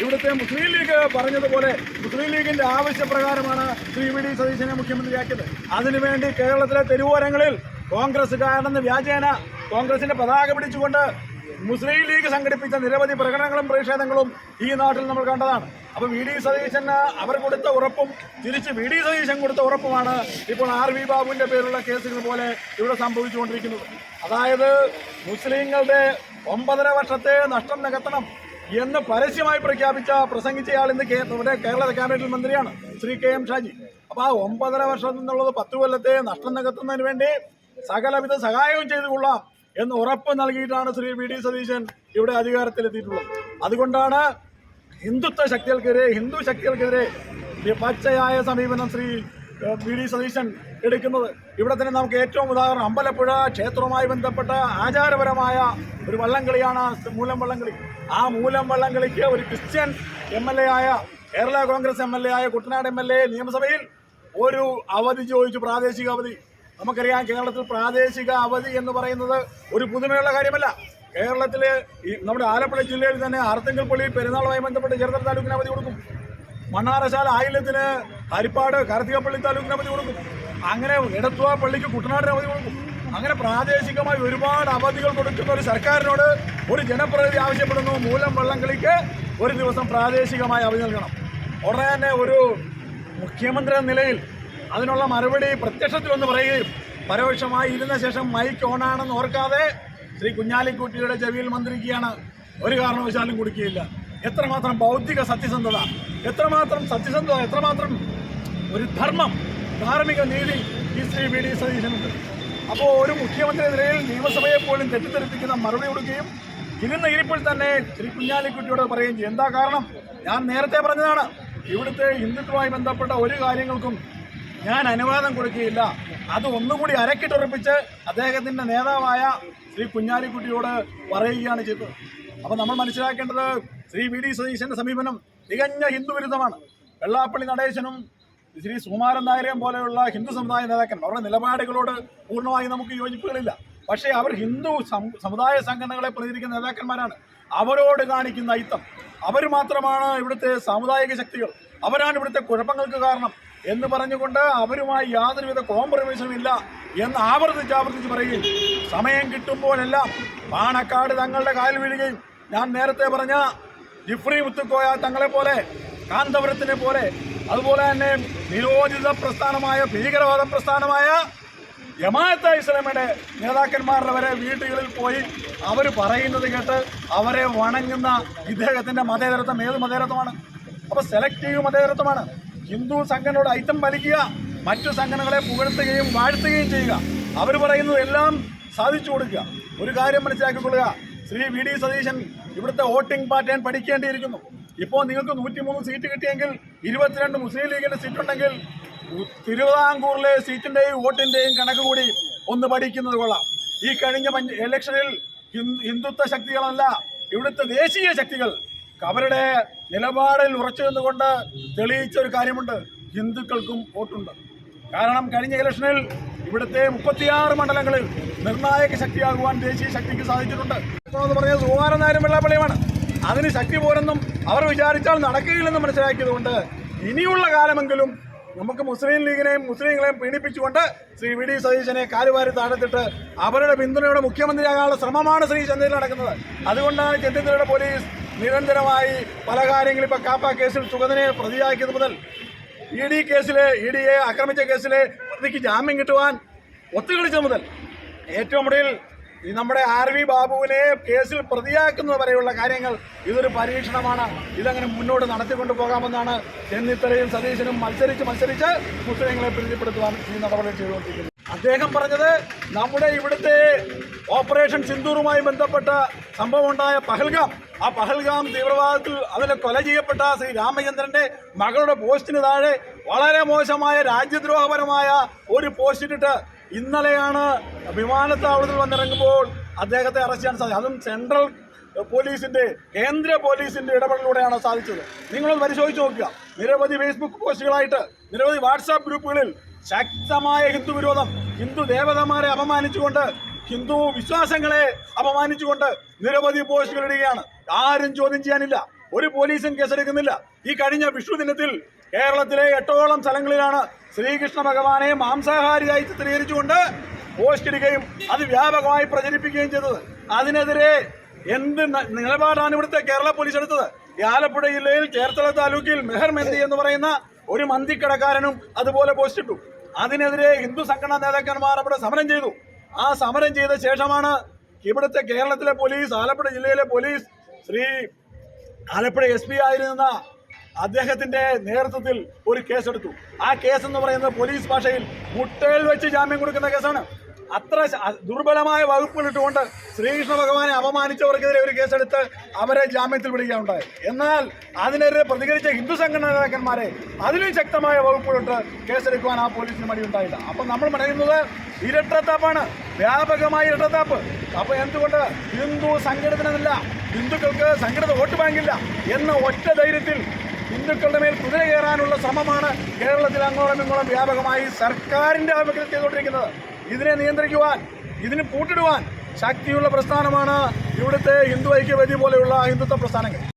ഇവിടുത്തെ മുസ്ലിം ലീഗ് പറഞ്ഞതുപോലെ മുസ്ലിം ലീഗിന്റെ ആവശ്യപ്രകാരമാണ് ശ്രീ വി ഡി സതീശനെ മുഖ്യമന്ത്രിയാക്കിയത്. അതിനുവേണ്ടി കേരളത്തിലെ തെരുവോരങ്ങളിൽ കോൺഗ്രസ്സുകാരെന്ന് വ്യാജേന കോൺഗ്രസിന്റെ പതാക പിടിച്ചുകൊണ്ട് മുസ്ലിം ലീഗ് സംഘടിപ്പിച്ച നിരവധി പ്രകടനങ്ങളും പ്രതിഷേധങ്ങളും ഈ നാട്ടിൽ നമ്മൾ കണ്ടതാണ്. അപ്പോൾ വി ഡി സതീശന് അവർ കൊടുത്ത ഉറപ്പും തിരിച്ച് വി ഡി സതീശൻ കൊടുത്ത ഉറപ്പുമാണ് ഇപ്പോൾ RV ബാബുവിന്റെ പേരുള്ള കേസുകൾ പോലെ ഇവിടെ സംഭവിച്ചുകൊണ്ടിരിക്കുന്നത്. അതായത് മുസ്ലിങ്ങളുടെ 9.5 വർഷത്തെ നഷ്ടം നികത്തണം എന്ന് പരസ്യമായി പ്രസംഗിച്ചയാൾ ഇന്ന് കേരള ക്യാബിനറ്റ് മന്ത്രിയാണ് ശ്രീ KM ഷാജി. അപ്പോൾ ആ 9.5 വർഷം എന്നുള്ളത് 10 കൊല്ലത്തെ നഷ്ടം നികത്തുന്നതിന് വേണ്ടി സകലവിധ സഹായവും ചെയ്തു കൊള്ളാം എന്ന് ഉറപ്പ് നൽകിയിട്ടാണ് ശ്രീ വി ഡി സതീശൻ ഇവിടെ അധികാരത്തിലെത്തിയിട്ടുള്ളത്. അതുകൊണ്ടാണ് ഹിന്ദു ശക്തികൾക്കെതിരെ പച്ചയായ സമീപനം ശ്രീ വി ഡി സതീശൻ എടുക്കുന്നത്. ഇവിടെ തന്നെ നമുക്ക് ഏറ്റവും ഉദാഹരണം അമ്പലപ്പുഴ ക്ഷേത്രവുമായി ബന്ധപ്പെട്ട ആചാരപരമായ ഒരു വള്ളംകളിയാണ് മൂലം വള്ളംകളി. ആ മൂലം വള്ളംകളിക്ക് ഒരു ക്രിസ്ത്യൻ MLA ആയ കേരള കോൺഗ്രസ് MLA ആയ കുട്ടനാട് MLA നിയമസഭയിൽ ഒരു അവധി ചോദിച്ചു, പ്രാദേശിക അവധി. നമുക്കറിയാം കേരളത്തിൽ പ്രാദേശിക അവധി എന്ന് പറയുന്നത് ഒരു പുതുമയുള്ള കാര്യമല്ല. കേരളത്തിലെ നമ്മുടെ ആലപ്പുഴ ജില്ലയിൽ തന്നെ ആർത്തിങ്കൽ പള്ളി പെരുന്നാളുമായി ബന്ധപ്പെട്ട് ചെറുതല താലൂക്കിന് അവധി കൊടുക്കും. മണ്ണാറശാല ആയില്യത്തിന് ഹരിപ്പാട് കാർത്തികപ്പള്ളി താലൂക്കിന് അവധി കൊടുക്കും. അങ്ങനെ എടത്വ പള്ളിക്ക് കുട്ടനാടിന് അവധി കൊടുക്കും. അങ്ങനെ പ്രാദേശികമായി ഒരുപാട് അവധികൾ കൊടുക്കുന്ന ഒരു സർക്കാരിനോട് ഒരു ജനപ്രതിനിധി ആവശ്യപ്പെടുന്നു മൂലം വള്ളംകളിക്ക് ഒരു ദിവസം പ്രാദേശികമായി അവധി നൽകണം. ഉടനെ തന്നെ ഒരു മുഖ്യമന്ത്രി എന്ന നിലയിൽ അതിനുള്ള മറുപടി പ്രത്യക്ഷത്തിലൊന്ന് പറയുകയും പരോക്ഷമായി ഇരുന്ന ശേഷം മൈക്ക് ഓണാണെന്ന് ഓർക്കാതെ ശ്രീ കുഞ്ഞാലിക്കുട്ടിയുടെ ചെവിയിൽ മന്ത്രിക്കുകയാണ്. ഒരു കാരണവശാലും കൊടുക്കുകയില്ല. എത്രമാത്രം ബൗദ്ധിക സത്യസന്ധത, എത്രമാത്രം ഒരു ധാർമ്മിക നീതി ഈ ശ്രീ വി ഡി സതീശനുണ്ട്. അപ്പോൾ ഒരു മുഖ്യമന്ത്രി നിലയിൽ നിയമസഭയെ പോലും തെറ്റിദ്ധരിപ്പിക്കുന്ന മറുപടി കൊടുക്കുകയും ഇരുന്ന ഇരിപ്പിൽ തന്നെ ശ്രീ കുഞ്ഞാലിക്കുട്ടിയോട് പറയുകയും ചെയ്യും. എന്താ കാരണം? ഞാൻ നേരത്തെ പറഞ്ഞതാണ്, ഇവിടുത്തെ ഹിന്ദുത്വവുമായി ബന്ധപ്പെട്ട ഒരു കാര്യങ്ങൾക്കും ഞാൻ അനുവാദം കൊടുക്കുകയില്ല. അത് ഒന്നുകൂടി അരക്കിട്ടുറപ്പിച്ച് അദ്ദേഹത്തിൻ്റെ നേതാവായ ശ്രീ കുഞ്ഞാലിക്കുട്ടിയോട് പറയുകയാണ് ചെയ്തത്. അപ്പോൾ നമ്മൾ മനസ്സിലാക്കേണ്ടത് ശ്രീ വി ഡി സതീശൻ്റെ സമീപനം തികഞ്ഞ ഹിന്ദു വിരുദ്ധമാണ്. വെള്ളാപ്പള്ളി നടേശനും ശ്രീ സുകുമാരൻ നായരെയും പോലെയുള്ള ഹിന്ദു സമുദായ നേതാക്കന്മാർ അവരുടെ നിലപാടുകളോട് പൂർണ്ണമായി നമുക്ക് യോജിപ്പുകളില്ല. പക്ഷേ അവർ ഹിന്ദു സമുദായ സംഘടനകളെ പ്രതിനിധിക്കുന്ന നേതാക്കന്മാരാണ്. അവരോട് കാണിക്കുന്ന അയിത്തം, അവർ മാത്രമാണ് ഇവിടുത്തെ സാമുദായിക ശക്തികൾ, അവരാണ് ഇവിടുത്തെ കുഴപ്പങ്ങൾക്ക് കാരണം എന്ന് പറഞ്ഞുകൊണ്ട് അവരുമായി യാതൊരുവിധ കോംപ്രമൈസും ഇല്ല എന്ന് ആവർത്തിച്ച് പറയുകയും സമയം കിട്ടുമ്പോഴെല്ലാം പാണക്കാട് തങ്ങളുടെ കാലിൽ വീഴുകയും ഞാൻ നേരത്തെ പറഞ്ഞ ജിഫ്രി മുത്തുക്കോയ തങ്ങളെ പോലെ, കാന്തപുരത്തിനെ പോലെ, അതുപോലെ തന്നെ നിരോധിത പ്രസ്ഥാനമായ ഭീകരവാദ പ്രസ്ഥാനമായ ജമാഅത്തെ ഇസ്ലാമിയുടെ നേതാക്കന്മാരുടെ വരെ വീടുകളിൽ പോയി അവർ പറയുന്നത് കേട്ട് അവരെ വണങ്ങുന്ന ഇദ്ദേഹത്തിൻ്റെ മതേതരത്വം ഏത് മതേതരത്വമാണ്? അപ്പോൾ സെലക്റ്റീവ് മതേതരത്വമാണ്. ഹിന്ദു സംഘടനയോട് ഐറ്റം വലിക്കുക, മറ്റു സംഘടനകളെ പുകഴ്ത്തുകയും വാഴ്ത്തുകയും ചെയ്യുക, അവർ പറയുന്നത് എല്ലാം സാധിച്ചു കൊടുക്കുക. ഒരു കാര്യം മനസ്സിലാക്കിക്കൊള്ളുക, ശ്രീ വി ഡി സതീശൻ ഇവിടുത്തെ വോട്ടിംഗ് പാറ്റേൺ പഠിക്കേണ്ടിയിരിക്കുന്നു. ഇപ്പോൾ നിങ്ങൾക്ക് 103 സീറ്റ് കിട്ടിയെങ്കിൽ 22 മുസ്ലിം ലീഗിൻ്റെ സീറ്റുണ്ടെങ്കിൽ തിരുവിതാംകൂറിലെ സീറ്റിൻ്റെയും വോട്ടിൻ്റെയും കണക്ക് കൂടി ഒന്ന് പഠിക്കുന്നത് കൊള്ളാം. ഈ കഴിഞ്ഞ ഇലക്ഷനിൽ ഹിന്ദുത്വ ശക്തികളല്ല, ഇവിടുത്തെ ദേശീയ ശക്തികൾ അവരുടെ നിലപാടിൽ ഉറച്ചു നിന്നുകൊണ്ട് തെളിയിച്ച ഒരു കാര്യമുണ്ട്, ഹിന്ദുക്കൾക്കും വോട്ടുണ്ട്. കാരണം കഴിഞ്ഞ ഇലക്ഷനിൽ ഇവിടുത്തെ 36 മണ്ഡലങ്ങളിൽ നിർണായക ശക്തിയാകുവാൻ ദേശീയ ശക്തിക്ക് സാധിച്ചിട്ടുണ്ട്. എന്ന് പറഞ്ഞത് സുകുമാരൻ നായരും വെള്ളാപ്പള്ളിയുമാണ്. അതിന് ശക്തി പോരെന്നും അവർ വിചാരിച്ചാൽ നടക്കുകയില്ലെന്നും മനസ്സിലാക്കിയതുകൊണ്ട് ഇനിയുള്ള കാലമെങ്കിലും നമുക്ക് മുസ്ലിം ലീഗിനെയും മുസ്ലിങ്ങളെയും പീഡിപ്പിച്ചുകൊണ്ട് ശ്രീ വി ഡി സതീശനെ കാലുവാരി താഴത്തിട്ട് അവരുടെ പിന്തുണയോടെ മുഖ്യമന്ത്രിയാകാനുള്ള ശ്രമമാണ് ശ്രീ ചെന്നിത്തല നടക്കുന്നത്. അതുകൊണ്ടാണ് ചെന്നിത്തലയുടെ പോലീസ് നിരന്തരമായി പല കാര്യങ്ങളും ഇപ്പോൾ കാപ്പ കേസിൽ സുഗതനെ പ്രതിയാക്കിയത് മുതൽ ഇഡിയെ ആക്രമിച്ച കേസിലെ പ്രതിക്ക് ജാമ്യം കിട്ടുവാൻ ഒത്തുകളിച്ചത് മുതൽ ഏറ്റവും ഒടുവിൽ നമ്മുടെ RV ബാബുവിനെ കേസിൽ പ്രതിയാക്കുന്നത് വരെയുള്ള കാര്യങ്ങൾ ഇതൊരു പരീക്ഷണമാണ്. ഇതങ്ങനെ മുന്നോട്ട് നടത്തിക്കൊണ്ടു പോകാമെന്നാണ് ചെന്നിത്തലയും സതീശനും മത്സരിച്ച് മുസ്ലിങ്ങളെ പ്രീതിപ്പെടുത്തുവാൻ ഈ നടപടി ചെയ്തുകൊണ്ടിരിക്കുന്നത്. അദ്ദേഹം പറഞ്ഞത് നമ്മുടെ ഇവിടുത്തെ ഓപ്പറേഷൻ സിന്ദൂറുമായി ബന്ധപ്പെട്ട സംഭവം ഉണ്ടായ ആ പഹൽഗാം തീവ്രവാദത്തിൽ അതിലെ കൊല ചെയ്യപ്പെട്ട ശ്രീ രാമചന്ദ്രന്റെ മകളുടെ പോസ്റ്റിന് താഴെ വളരെ മോശമായ രാജ്യദ്രോഹപരമായ ഒരു പോസ്റ്റ് ഇട്ടിട്ട് ഇന്നലെയാണ് വിമാനത്താവളത്തിൽ വന്നിറങ്ങുമ്പോൾ അദ്ദേഹത്തെ അറസ്റ്റ് ചെയ്യാൻ സാധിച്ചത്. അതും സെൻട്രൽ പോലീസിന്റെ, കേന്ദ്ര പോലീസിന്റെ ഇടപെടലിലൂടെയാണ് സാധിച്ചത്. നിങ്ങളൊന്ന് പരിശോധിച്ച് നോക്കുക. നിരവധി ഫേസ്ബുക്ക് പോസ്റ്റുകളായിട്ട്, നിരവധി വാട്സാപ്പ് ഗ്രൂപ്പുകളിൽ ശക്തമായ ഹിന്ദു വിരോധം, ഹിന്ദു ദേവതമാരെ അപമാനിച്ചുകൊണ്ട്, ഹിന്ദു വിശ്വാസങ്ങളെ അപമാനിച്ചുകൊണ്ട് നിരവധി പോസ്റ്റുകൾ ഇടുകയാണ്. ആരും ചോദ്യം ചെയ്യാനില്ല. ഒരു പോലീസും കേസെടുക്കുന്നില്ല. ഈ കഴിഞ്ഞ വിഷു ദിനത്തിൽ കേരളത്തിലെ 8ഓളം സ്ഥലങ്ങളിലാണ് ശ്രീകൃഷ്ണ ഭഗവാനെ മാംസാഹാരിയായി ചിത്രീകരിച്ചുകൊണ്ട് പോസ്റ്റ് ഇടുകയും അത് വ്യാപകമായി പ്രചരിപ്പിക്കുകയും ചെയ്തത്. അതിനെതിരെ എന്ത് നിലപാടാണ് ഇവിടുത്തെ കേരള പോലീസ് എടുത്തത്? ഈ ആലപ്പുഴ ജില്ലയിൽ ചേർത്തല താലൂക്കിൽ മെഹർ മെഹന്തി എന്ന് പറയുന്ന ഒരു മന്തിക്കടക്കാരനും അതുപോലെ പോസ്റ്റ് ഇട്ടു. അതിനെതിരെ ഹിന്ദു സംഘടനാ നേതാക്കന്മാർ അവിടെ സമരം ചെയ്തു. ആ സമരം ചെയ്ത ശേഷമാണ് ഇവിടുത്തെ കേരളത്തിലെ പോലീസ്, ആലപ്പുഴ ജില്ലയിലെ പോലീസ്, ആലപ്പുഴ SP ആയിരുന്ന അദ്ദേഹത്തിന്റെ നേതൃത്വത്തിൽ ഒരു കേസെടുത്തു. ആ കേസ് എന്ന് പറയുന്നത് പോലീസ് ഭാഷയിൽ മുട്ടയിൽ വെച്ച് ജാമ്യം കൊടുക്കുന്ന കേസാണ്. അത്ര ദുർബലമായ വകുപ്പുകൾ ഇട്ടുകൊണ്ട് ശ്രീകൃഷ്ണ ഭഗവാനെ അപമാനിച്ചവർക്കെതിരെ ഒരു കേസെടുത്ത് അവരെ ജാമ്യത്തിൽ വിടുകയുണ്ടായി. എന്നാൽ അതിനെതിരെ പ്രതികരിച്ച ഹിന്ദു സംഘടനാ നേതാക്കന്മാരെ അതിലും ശക്തമായ വകുപ്പുകളിട്ട് കേസെടുക്കുവാൻ ആ പോലീസിന് മടിയുണ്ടായില്ല. അപ്പം നമ്മൾ പറയുന്നത് ഇരട്ടത്താപ്പാണ്, വ്യാപകമായ ഇരട്ടത്താപ്പ്. അപ്പോൾ എന്തുകൊണ്ട് ഹിന്ദു സംഘടനയില്ല, ഹിന്ദുക്കൾക്ക് സംഘടിത വോട്ട് ബാങ്കില്ല എന്ന ഒറ്റ ധൈര്യത്തിൽ ഹിന്ദുക്കളുടെ മേൽ കുതിര കയറാനുള്ള ശ്രമമാണ് കേരളത്തിൽ അങ്ങോളം ഇങ്ങോളം വ്യാപകമായി സർക്കാരിന്റെ ആഭിമുഖ്യത്തിൽ ചെയ്തുകൊണ്ടിരിക്കുന്നത്. ഇതിനെ നിയന്ത്രിക്കുവാൻ, ഇതിന് പൂട്ടിടുവാൻ ശക്തിയുള്ള പ്രസ്ഥാനമാണ് ഇവിടുത്തെ ഹിന്ദു ഐക്യവേദി പോലെയുള്ള ഹിന്ദുത്വ പ്രസ്ഥാനങ്ങൾ.